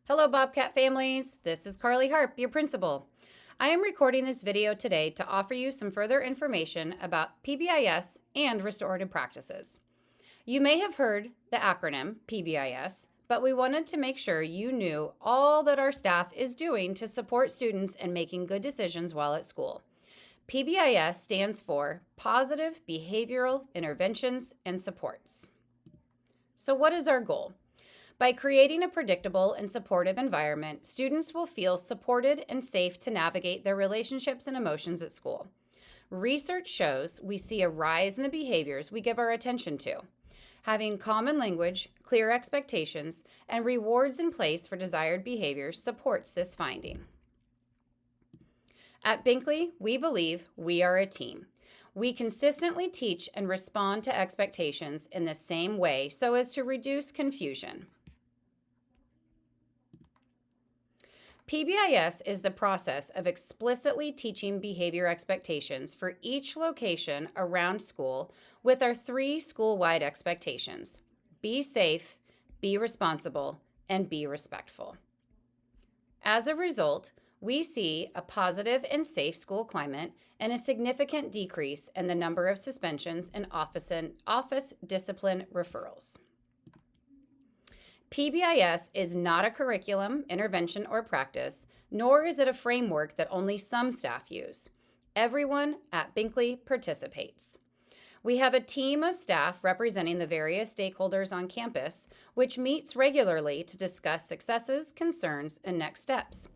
Hello, Bobcat families. This is Carly Harp, your principal. I am recording this video today to offer you some further information about PBIS and restorative practices. You may have heard the acronym PBIS, but we wanted to make sure you knew all that our staff is doing to support students in making good decisions while at school. PBIS stands for Positive Behavioral Interventions and Supports. So what is our goal? By creating a predictable and supportive environment, students will feel supported and safe to navigate their relationships and emotions at school. Research shows we see a rise in the behaviors we give our attention to. Having common language, clear expectations, and rewards in place for desired behaviors supports this finding. At Binkley, we believe we are a team. We consistently teach and respond to expectations in the same way so as to reduce confusion. PBIS is the process of explicitly teaching behavior expectations for each location around school with our 3 school-wide expectations: be safe, be responsible, and be respectful. As a result, we see a positive and safe school climate and a significant decrease in the number of suspensions and office discipline referrals. PBIS is not a curriculum, intervention, or practice, nor is it a framework that only some staff use. Everyone at Binkley participates. We have a team of staff representing the various stakeholders on campus, which meets regularly to discuss successes, concerns, and next steps.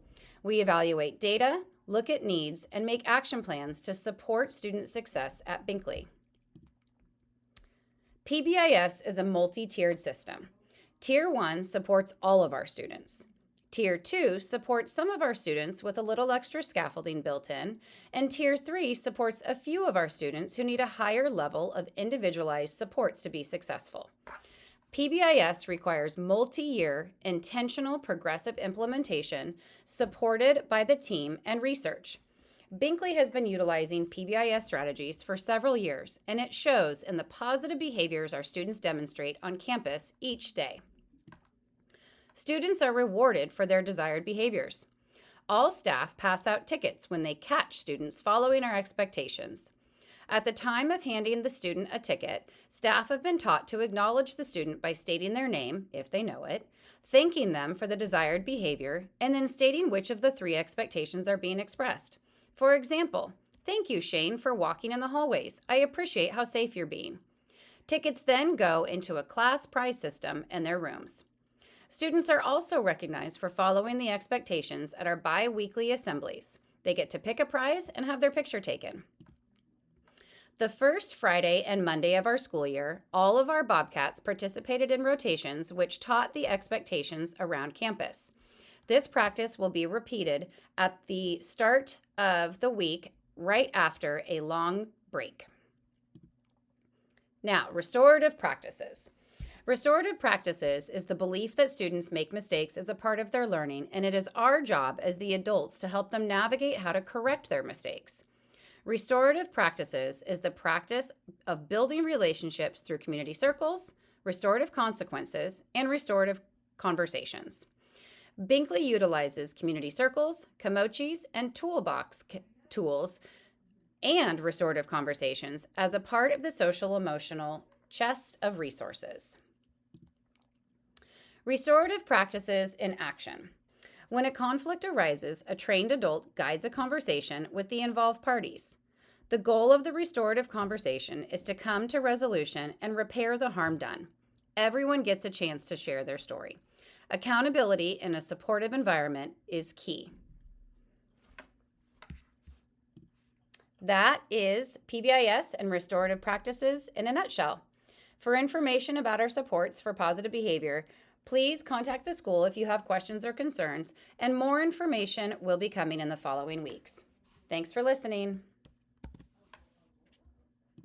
We evaluate data, look at needs, and make action plans to support student success at Binkley. PBIS is a multi-tiered system. Tier 1 supports all of our students. Tier 2 supports some of our students with a little extra scaffolding built in, and Tier 3 supports a few of our students who need a higher level of individualized supports to be successful. PBIS requires multi-year, intentional, progressive implementation supported by the team and research. Binkley has been utilizing PBIS strategies for several years, and it shows in the positive behaviors our students demonstrate on campus each day. Students are rewarded for their desired behaviors. All staff pass out tickets when they catch students following our expectations. At the time of handing the student a ticket, staff have been taught to acknowledge the student by stating their name, if they know it, thanking them for the desired behavior, and then stating which of the 3 expectations are being expressed. For example, "Thank you, Shane, for walking in the hallways. I appreciate how safe you're being." Tickets then go into a class prize system in their rooms. Students are also recognized for following the expectations at our bi-weekly assemblies. They get to pick a prize and have their picture taken. The first Friday and Monday of our school year, all of our Bobcats participated in rotations which taught the expectations around campus. This practice will be repeated at the start of the week right after a long break. Now, restorative practices. Restorative practices is the belief that students make mistakes as a part of their learning, and it is our job as the adults to help them navigate how to correct their mistakes. Restorative practices is the practice of building relationships through community circles, restorative consequences, and restorative conversations. Binkley utilizes community circles, kimochis, and toolbox tools and restorative conversations as a part of the social-emotional chest of resources. Restorative practices in action. When a conflict arises, a trained adult guides a conversation with the involved parties. The goal of the restorative conversation is to come to resolution and repair the harm done. Everyone gets a chance to share their story. Accountability in a supportive environment is key. That is PBIS and restorative practices in a nutshell. For information about our supports for positive behavior, please contact the school if you have questions or concerns, and more information will be coming in the following weeks. Thanks for listening.